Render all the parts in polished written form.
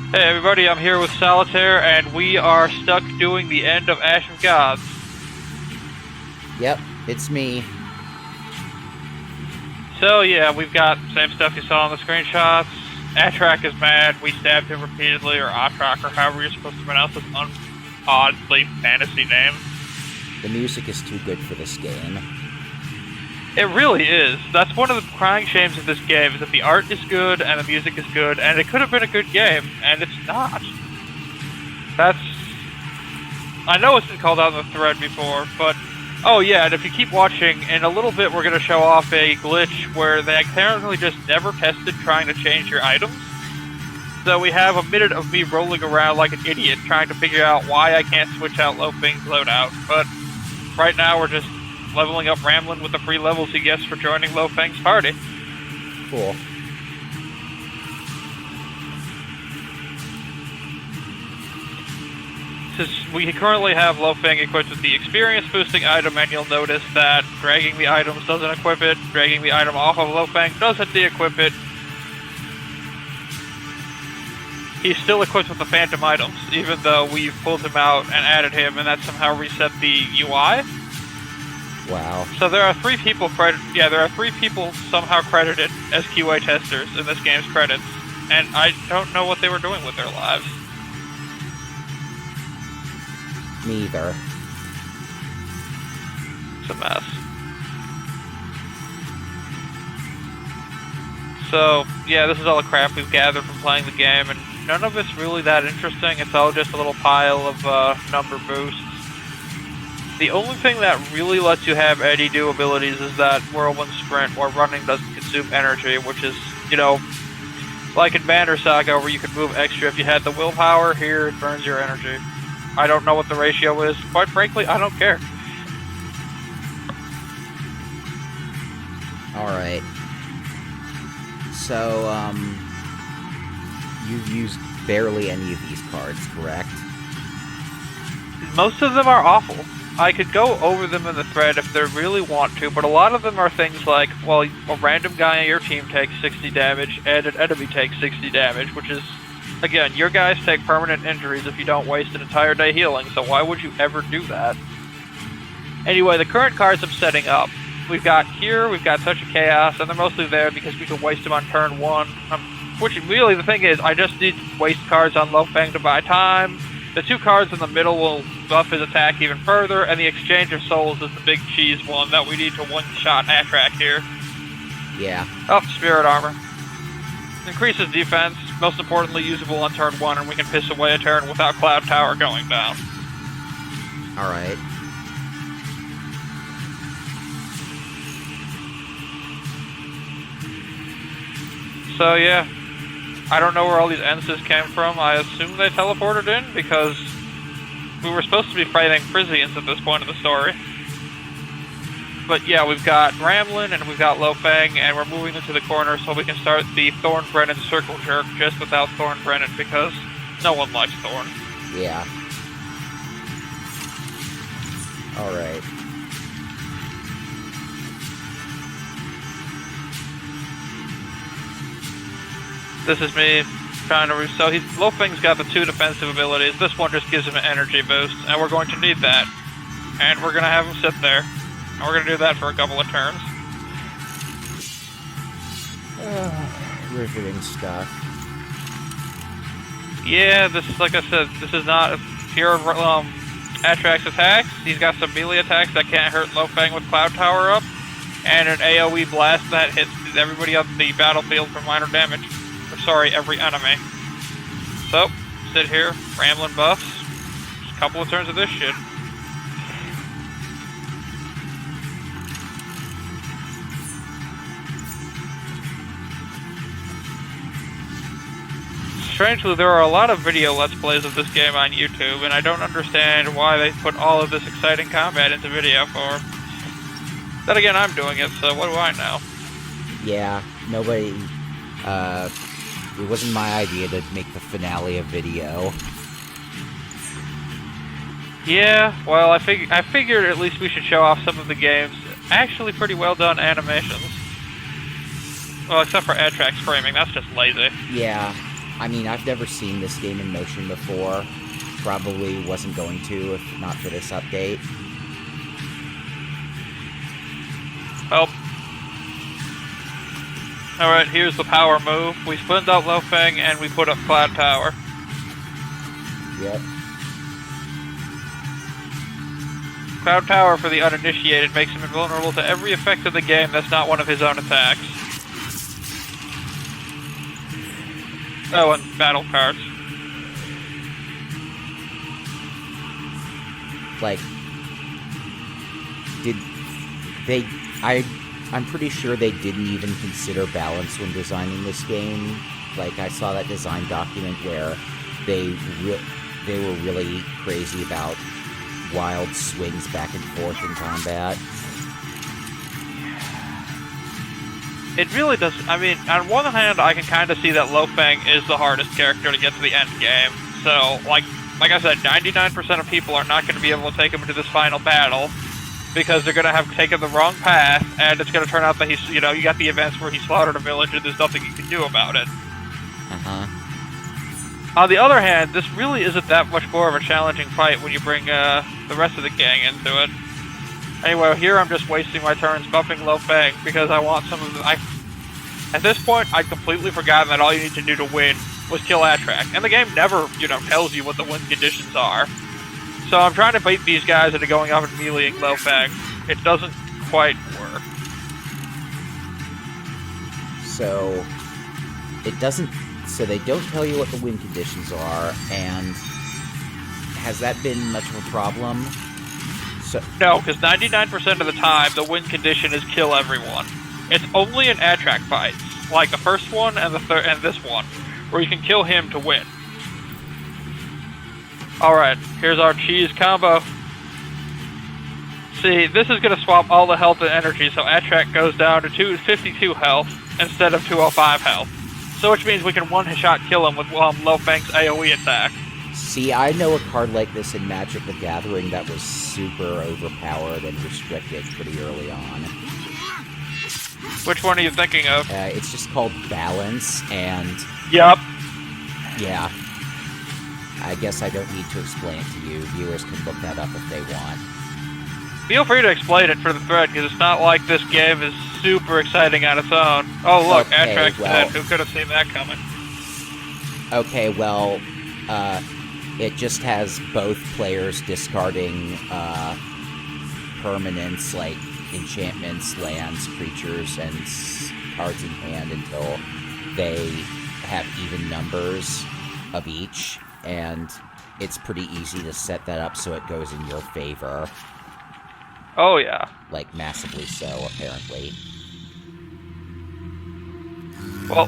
Hey everybody, I'm here with Solitaire, and we are stuck doing the end of Ash of Gods. Yep, it's me. So yeah, we've got the same stuff you saw on the screenshots. Atrak is mad, we stabbed him repeatedly, or Atrak, or however you're supposed to pronounce this oddly fantasy name. The music is too good for this game. It really is. That's one of the crying shames of this game, is that the art is good, and the music is good, and it could have been a good game, and it's not. I know it's been called out in the thread before, but... Oh yeah, and if you keep watching, in a little bit we're going to show off a glitch where they apparently just never tested trying to change your items. So we have a minute of me rolling around like an idiot trying to figure out why I can't switch out Lofeng's loadout, but right now we're just leveling up Ramblin with the free levels he gets for joining Lofeng's party. Cool. We currently have Lofeng equipped with the experience boosting item, and you'll notice that dragging the items doesn't equip it, dragging the item off of Lofeng doesn't de-equip it. He's still equipped with the phantom items, even though we've pulled him out and added him, and that somehow reset the UI. Wow. So there are three people somehow credited as QA testers in this game's credits, and I don't know what they were doing with their lives. Me either. It's a mess. So, yeah, this is all the crap we've gathered from playing the game, and none of it's really that interesting. It's all just a little pile of number boosts. The only thing that really lets you have Eddie do abilities is that Whirlwind Sprint, where running doesn't consume energy, which is, like in Banner Saga, where you could move extra if you had the willpower. Here, it burns your energy. I don't know what the ratio is. Quite frankly, I don't care. Alright. So, you've used barely any of these cards, correct? Most of them are awful. I could go over them in the thread if they really want to, but a lot of them are things like, well, a random guy on your team takes 60 damage, and an enemy takes 60 damage, which is... Again, your guys take permanent injuries if you don't waste an entire day healing, so why would you ever do that? Anyway, the current cards I'm setting up. We've got Touch of Chaos, and they're mostly there because we can waste them on turn 1. Which, really, the thing is, I just need to waste cards on Lofeng to buy time. The two cards in the middle will buff his attack even further, and the Exchange of Souls is the big cheese one that we need to one-shot Atrak here. Yeah. Oh, Spirit Armor. Increases defense, most importantly usable on turn 1, and we can piss away a turn without Cloud Tower going down. Alright. So yeah, I don't know where all these Enses came from. I assume they teleported in, because we were supposed to be fighting Frisians at this point of the story. But yeah, we've got Ramblin and we've got Lofeng, and we're moving into the corner so we can start the Thorn Brennan Circle Jerk just without Thorn Brennan, because no one likes Thorn. Yeah. Alright. This is me trying to... Lofeng's got the 2 defensive abilities. This one just gives him an energy boost, and we're going to need that. And we're going to have him sit there. And we're going to do that for a couple of turns. Riveting stuff. Yeah, this is, like I said, this is not pure Atrak's attacks. He's got some melee attacks that can't hurt Lofeng with Cloud Tower up. And an AoE blast that hits everybody on the battlefield for minor damage. Or, sorry, every enemy. So, sit here, Ramblin' buffs. Just a couple of turns of this shit. Strangely, there are a lot of video Let's Plays of this game on YouTube, and I don't understand why they put all of this exciting combat into video form. Then again, I'm doing it, so what do I know? Yeah, nobody... it wasn't my idea to make the finale a video. Yeah, well, I figured at least we should show off some of the game's actually pretty well done animations. Well, except for Atrak's framing, that's just lazy. Yeah. I mean, I've never seen this game in motion before. Probably wasn't going to if not for this update. Help. Alright, here's the power move. We split out Lo Feng and we put up Cloud Tower. Yep. Cloud Tower, for the uninitiated, makes him invulnerable to every effect of the game that's not one of his own attacks. Oh, and battle cards. Like, did they... I'm pretty sure they didn't even consider balance when designing this game. Like, I saw that design document where they were really crazy about wild swings back and forth in combat. It really does. I mean, on one hand, I can kind of see that Lo Feng is the hardest character to get to the end game. So, like I said, 99% of people are not going to be able to take him into this final battle because they're going to have taken the wrong path, and it's going to turn out that he's, you got the events where he slaughtered a village and there's nothing you can do about it. On the other hand, this really isn't that much more of a challenging fight when you bring the rest of the gang into it. Anyway, here I'm just wasting my turns buffing Lo Feng because I want some of the... At this point, I'd completely forgotten that all you need to do to win was kill Attract, and the game never, tells you what the win conditions are. So I'm trying to bait these guys into going up and meleeing Lo Feng. It doesn't quite work. So, it doesn't... So they don't tell you what the win conditions are, and has that been much of a problem? No, because 99% of the time, the win condition is kill everyone. It's only in Attract fights, like the first one and the third and this one, where you can kill him to win. Alright, here's our cheese combo. See, this is going to swap all the health and energy, so Attract goes down to 252 health instead of 205 health. So which means we can one-shot kill him with Lo Feng's AoE attack. See, I know a card like this in Magic the Gathering that was super overpowered and restricted pretty early on. Which one are you thinking of? It's just called Balance, and... Yup. Yeah. I guess I don't need to explain it to you. Viewers can look that up if they want. Feel free to explain it for the thread, because it's not like this game is super exciting on its own. Oh look, Okay, Attract's well- dead. Who could have seen that coming? Okay, well, it just has both players discarding, permanents like enchantments, lands, creatures, and cards in hand until they have even numbers of each, and it's pretty easy to set that up so it goes in your favor. Oh yeah. Like, massively so, apparently. Well,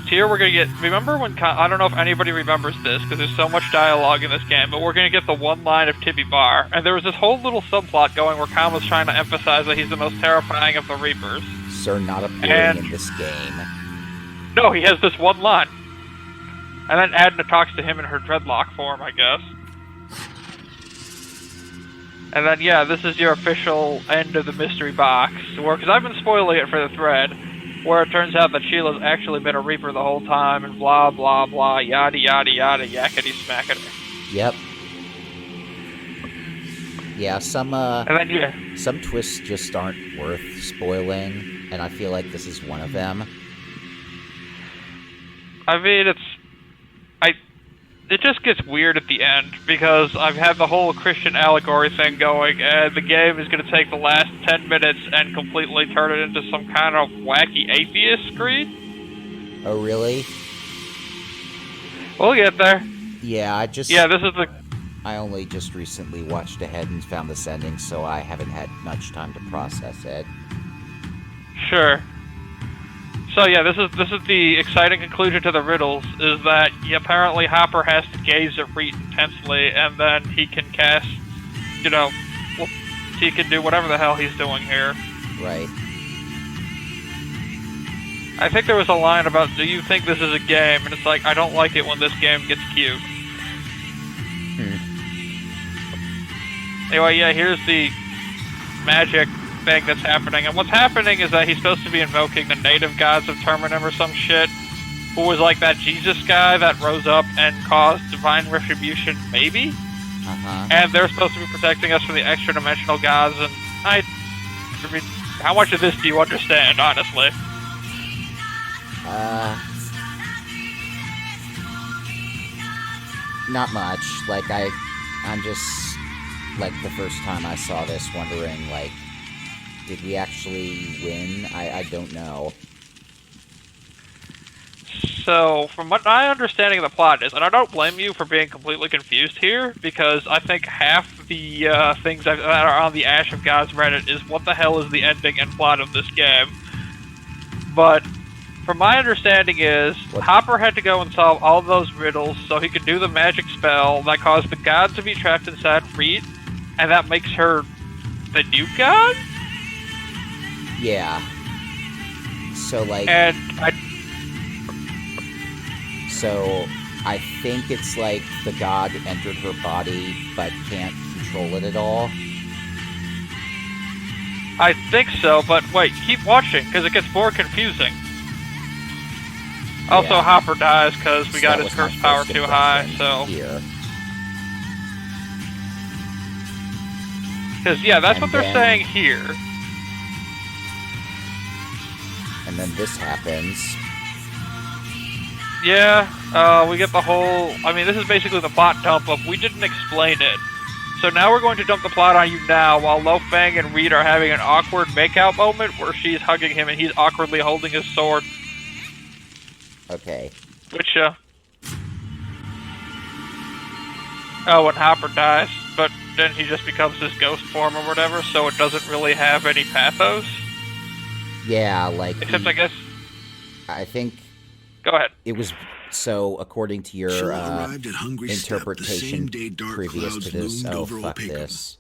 here we're gonna get... Remember when... I don't know if anybody remembers this, because there's so much dialogue in this game, but we're gonna get the one line of Tibby Bar, and there was this whole little subplot going where Kama's trying to emphasize that he's the most terrifying of the Reapers. Sir not appearing in this game. No, he has this one line. And then Adna talks to him in her dreadlock form, I guess. And then, yeah, this is your official end of the mystery box. Because I've been spoiling it for the thread, where it turns out that Sheila's actually been a Reaper the whole time, and blah, blah, blah, yada, yada, yada, yakety smackety. Yep. Yeah, some twists just aren't worth spoiling, and I feel like this is one of them. I mean, it just gets weird at the end, because I've had the whole Christian allegory thing going, and the game is going to take the last 10 minutes and completely turn it into some kind of wacky atheist screed. Oh, really? We'll get there. Yeah, this is the... I only just recently watched ahead and found this ending, so I haven't had much time to process it. Sure. So yeah, this is the exciting conclusion to the riddles, is that apparently Hopper has to gaze at Reet intensely, and then he can cast, he can do whatever the hell he's doing here. Right. I think there was a line about, do you think this is a game? And it's like, I don't like it when this game gets cute. Anyway, yeah, here's the magic thing that's happening, and what's happening is that he's supposed to be invoking the native gods of Terminum or some shit, who was like that Jesus guy that rose up and caused divine retribution, maybe? Uh-huh. And they're supposed to be protecting us from the extra-dimensional gods, and I mean, how much of this do you understand, honestly? Not much. Like, I'm just, like, the first time I saw this, wondering, like, did we actually win? I don't know. So, from what my understanding of the plot is, and I don't blame you for being completely confused here, because I think half the things that are on the Ash of Gods Reddit is what the hell is the ending and plot of this game. But, from my understanding is, Hopper had to go and solve all those riddles so he could do the magic spell that caused the god to be trapped inside Reed, and that makes her the new god? Yeah. So, like... And So, I think it's like the god entered her body, but can't control it at all. I think so, but wait, keep watching, because it gets more confusing. Also, Yeah. Hopper dies because we So got that his was my curse power first too high, impression so... Here. Because, yeah, that's And what they're then- saying here. And then this happens. Yeah, we get the whole... I mean, this is basically the plot dump of we didn't explain it. So now we're going to dump the plot on you now, while Lo Fang and Reed are having an awkward makeout moment where she's hugging him and he's awkwardly holding his sword. Okay. Which, Oh, and Hopper dies, but then he just becomes this ghost form or whatever, so it doesn't really have any pathos. Yeah, like... Except, I guess... I think Go ahead. it was... So, according to your Shula arrived at Hungry Step the interpretation same day dark previous clouds to this... loomed Oh, over fuck Opacum. this.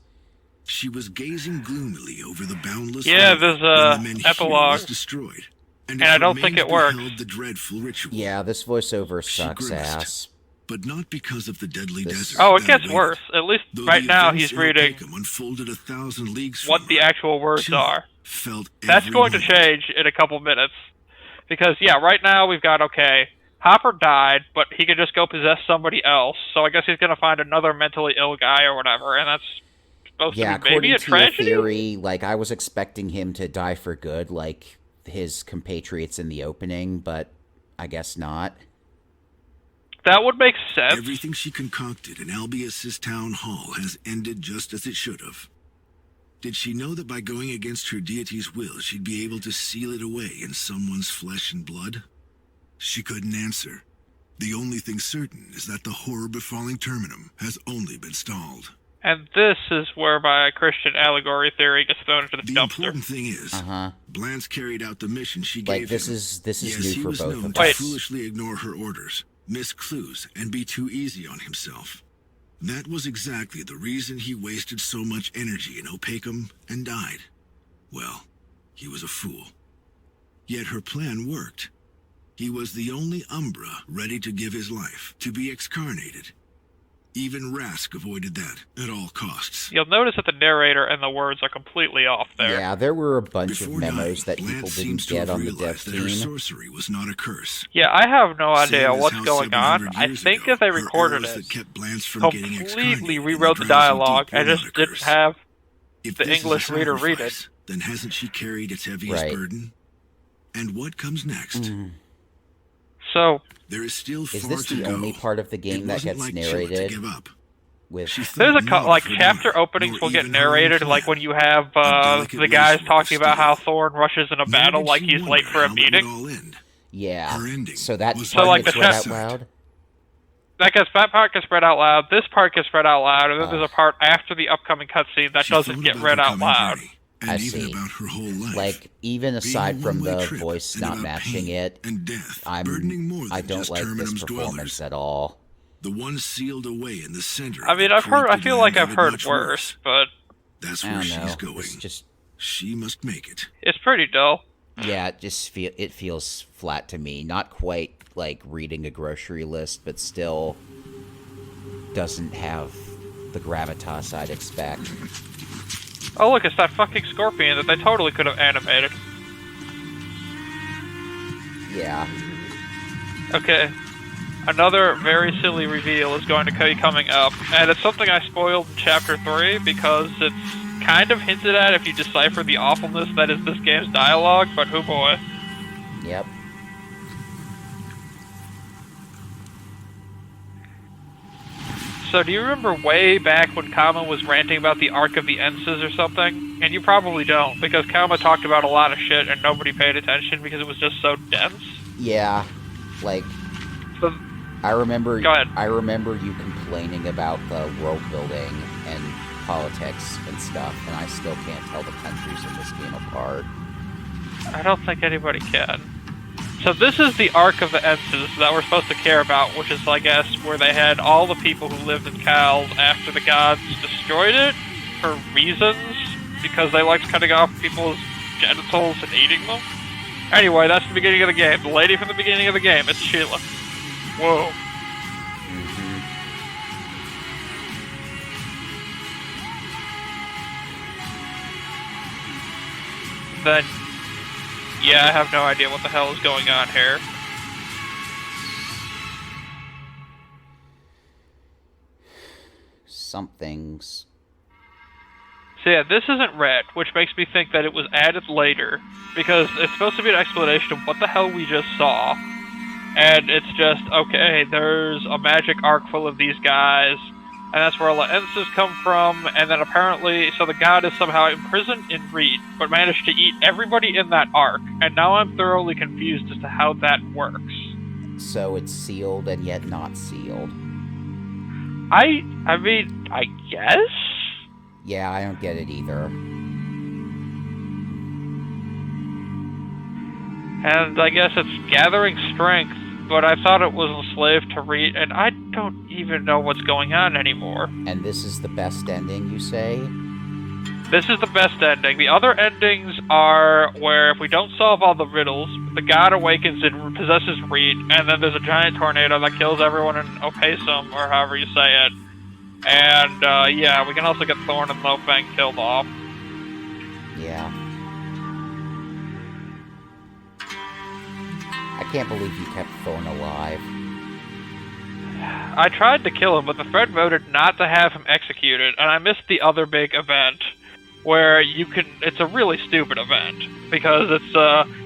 She was gazing gloomily over the boundless Yeah, river there's when a the Menhir epilogue. was destroyed, and I don't think it works. beheld the dreadful ritual. Yeah, this voiceover She sucks grimaced. ass. But not because of the deadly This- desert. Oh, it that gets awaited. worse. At least Though right the now events he's in reading Opacum unfolded 1,000 leagues what from the her. actual words Shula are. felt That's every going to moment. change in a couple minutes. Because, yeah, right now we've got, okay, Hopper died, but he could just go possess somebody else, so I guess he's going to find another mentally ill guy or whatever, and that's supposed Yeah, to be maybe according a to your tragedy? theory, like, I was expecting him to die for good, like his compatriots in the opening, but I guess not. That would make sense. Everything she concocted in Albius's town hall has ended just as it should have. Did she know that by going against her deity's will, she'd be able to seal it away in someone's flesh and blood? She couldn't answer. The only thing certain is that the horror befalling Terminum has only been stalled. And this is where my Christian allegory theory gets thrown into the The dumpster. important thing is, Uh-huh. Blance carried out the mission she Like, gave this him. is Yes, new he for was both known of to Wait. us. foolishly ignore her orders, miss clues, and be too easy on himself. That was exactly the reason he wasted so much energy in Opacum and died. Well, he was a fool. Yet her plan worked. He was the only Umbra ready to give his life, to be excarnated. Even Rask avoided that at all costs. You'll notice that the narrator and the words are completely off there. Yeah, there were a bunch Before of memos dying, that people Blance didn't seems to get have on the dev realized that her team. sorcery was not a curse. Yeah, I have no idea Same as what's how going on. 700 I years think ago, if they her recorded arrows it, that kept Blance from getting completely excarnated rewrote the in drowsy dialogue deep and were just not a didn't curse. have If the this is a English reader read it. sacrifice, then hasn't she carried its heaviest Right. burden? And what comes next? So, There is still Is far this to the go. only part of the game It that wasn't gets like Chilla narrated to give up. with... She thought there's a not like of her chapter honor, openings nor will get even her own narrated, like plan. when you have delicate the guys razor talking about how steel. Thorn rushes in a Nor battle did like she he's wonder late for a how it would meeting. all end. Yeah, Her ending so that was part like gets the read chap- out loud? That part gets read out loud, this part gets read out loud, and then there's a part after the upcoming cutscene that She doesn't thought get about read her out coming loud. journey, and I even see. about her whole life. Like, even aside Being a from one-way the trip voice and not about matching pain it, and death, burdening more I than don't just like this Terminum's performance dwellers. at all. The one sealed away in the center. I mean, of the I feel like corrupted I've land heard much worse, but That's I where don't she's know. going. It's just... She must make it. it's pretty dull. Yeah, it feels flat to me. Not quite like reading a grocery list, but still doesn't have the gravitas I'd expect. Oh look, it's that fucking scorpion that they totally could have animated. Yeah. Okay. Another very silly reveal is going to be coming up, and it's something I spoiled in Chapter 3 because it's kind of hinted at if you decipher the awfulness that is this game's dialogue, but oh boy. Yep. So do you remember way back when Kama was ranting about the Arc of the Enses or something? And you probably don't, because Kama talked about a lot of shit and nobody paid attention because it was just so dense. Yeah, like... So, I remember. go ahead. I remember you complaining about the world building and politics and stuff, and I still can't tell the countries in this game apart. I don't think anybody can. So this is the Arc of the Enses that we're supposed to care about, which is, I guess, where they had all the people who lived in Kals after the gods destroyed it for reasons, because they liked cutting off people's genitals and eating them. Anyway, that's the beginning of the game. The lady from the beginning of the game, it's Sheila. Whoa. Then, yeah, I have no idea what the hell is going on here. Something's... So yeah, this isn't red, which makes me think that it was added later, because it's supposed to be an explanation of what the hell we just saw. And it's just, okay, there's a magic arc full of these guys, and that's where all the Enses come from, and then apparently, so the god is somehow imprisoned in Reed, but managed to eat everybody in that arc, and now I'm thoroughly confused as to how that works. So it's sealed and yet not sealed. I mean, I guess? Yeah, I don't get it either. And I guess it's gathering strength, but I thought it was enslaved to Reed, and I don't even know what's going on anymore. And this is the best ending, you say? This is the best ending. The other endings are where if we don't solve all the riddles, the god awakens and possesses Reed, and then there's a giant tornado that kills everyone in Opasum, or however you say it. And, yeah, we can also get Thorn and Lofang killed off. Yeah. I can't believe you kept Thorn alive. I tried to kill him, but the thread voted not to have him executed, and I missed the other big event, where you can... It's a really stupid event, because it's,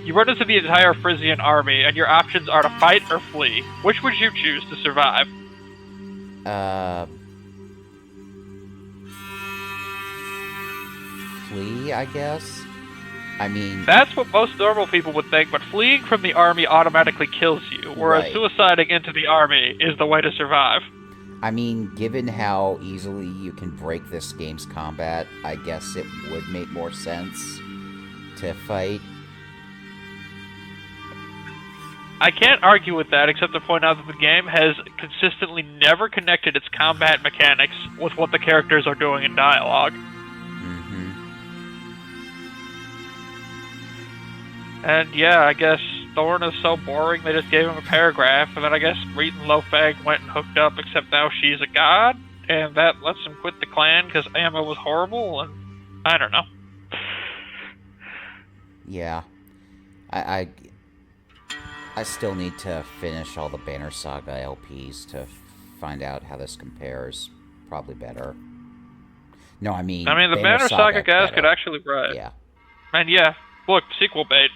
you run into the entire Frisian army, and your options are to fight or flee. Which would you choose to survive? Flee, I guess? I mean... That's what most normal people would think, but fleeing from the army automatically kills you, whereas Right. suiciding into the army is the way to survive. I mean, given how easily you can break this game's combat, I guess it would make more sense to fight. I can't argue with that, except to point out that the game has consistently never connected its combat mechanics with what the characters are doing in dialogue. And yeah, I guess Thorn is so boring they just gave him a paragraph, and then I guess Reed and Lofag went and hooked up, except now she's a god, and that lets him quit the clan because Amma was horrible, and I don't know. Yeah. I still need to finish all the Banner Saga LPs to find out how this compares. Probably better. No, I mean... the Banner Saga guys better. could actually write. Yeah. And yeah, look, sequel bait.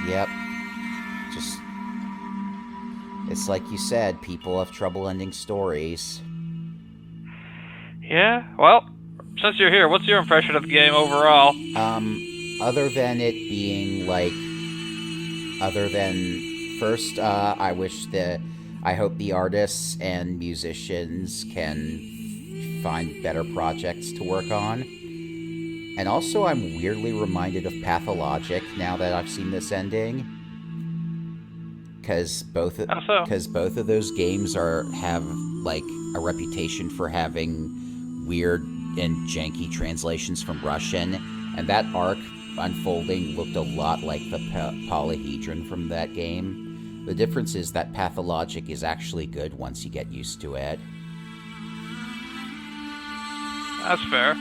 Yep. Just... It's like you said, people have trouble ending stories. Yeah, well, since you're here, what's your impression of the game overall? Other than it being, like... Other than... First, I hope the artists and musicians can find better projects to work on. And also, I'm weirdly reminded of Pathologic now that I've seen this ending. Because both of those games have, like, a reputation for having weird and janky translations from Russian. And that arc unfolding looked a lot like the Polyhedron from that game. The difference is that Pathologic is actually good once you get used to it. That's fair.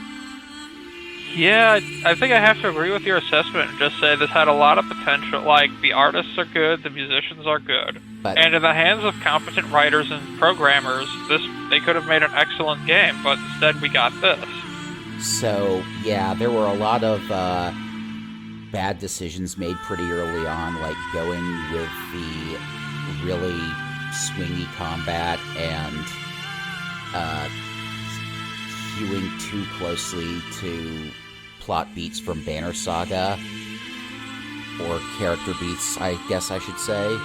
Yeah, I think I have to agree with your assessment and just say this had a lot of potential. Like, the artists are good, the musicians are good. But And in the hands of competent writers and programmers, they could have made an excellent game, but instead we got this. so yeah, there were a lot of bad decisions made pretty early on, like going with the really swingy combat and hewing too closely to plot beats from Banner Saga, or character beats, I guess I should say.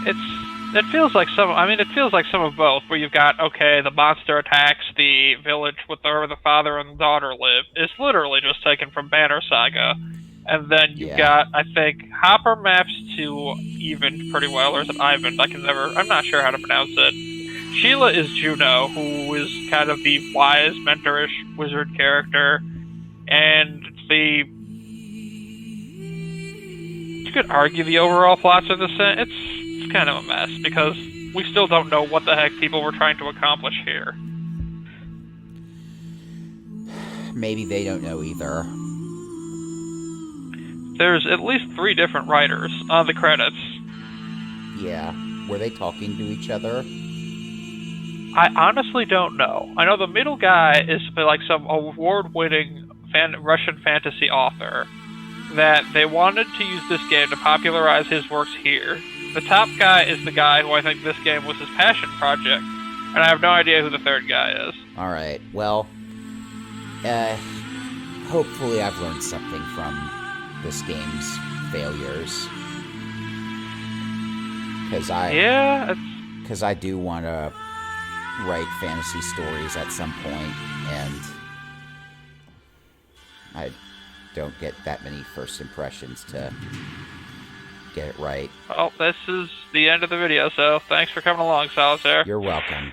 It feels like it feels like some of both, where you've got, okay, the monster attacks the village with where the father and the daughter live. It's literally just taken from Banner Saga. And then you've got, I think, Hopper maps to Even pretty well, or is it Ivan? I'm not sure how to pronounce it. Sheila is Juno, who is kind of the wise, mentorish wizard character. And you could argue the overall plots are the same. It's kind of a mess, because we still don't know what the heck people were trying to accomplish here. Maybe they don't know either. There's at least 3 different writers on the credits. Yeah. Were they talking to each other? I honestly don't know. I know the middle guy is like some award-winning Russian fantasy author that they wanted to use this game to popularize his works here. The top guy is the guy who I think this game was his passion project, and I have no idea who the third guy is. Alright, well, hopefully I've learned something from this game's failures. Because I do want to write fantasy stories at some point, and I don't get that many first impressions to get it right. Well, this is the end of the video, so thanks for coming along, Solitaire. You're welcome.